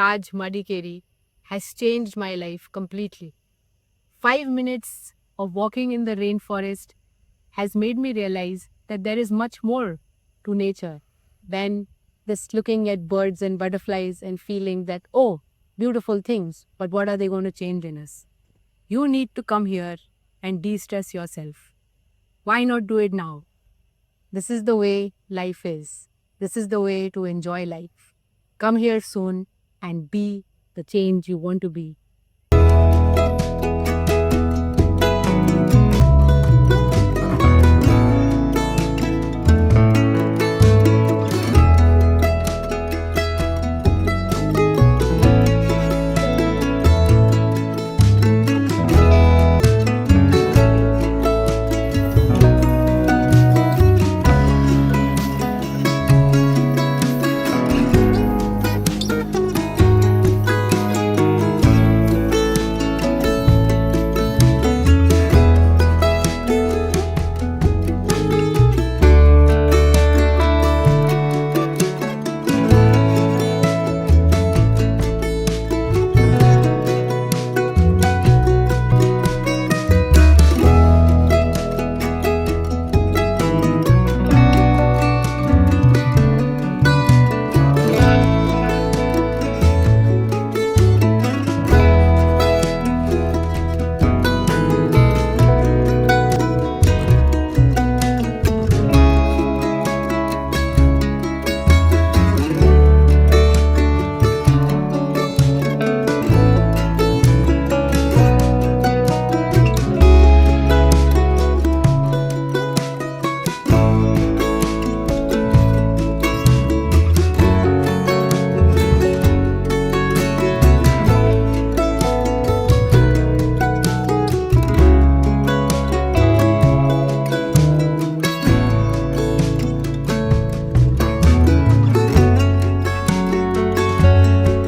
Raj Madekeri has changed my life completely. 5 minutes of walking in the rainforest has made me realize that there is much more to nature than just looking at birds and butterflies and feeling that, oh, beautiful things, but what are they going to change in us? You need to come here and de stress yourself. Why not do it now? This is the way life is. This is the way to enjoy life. Come here soon and be the change you want to be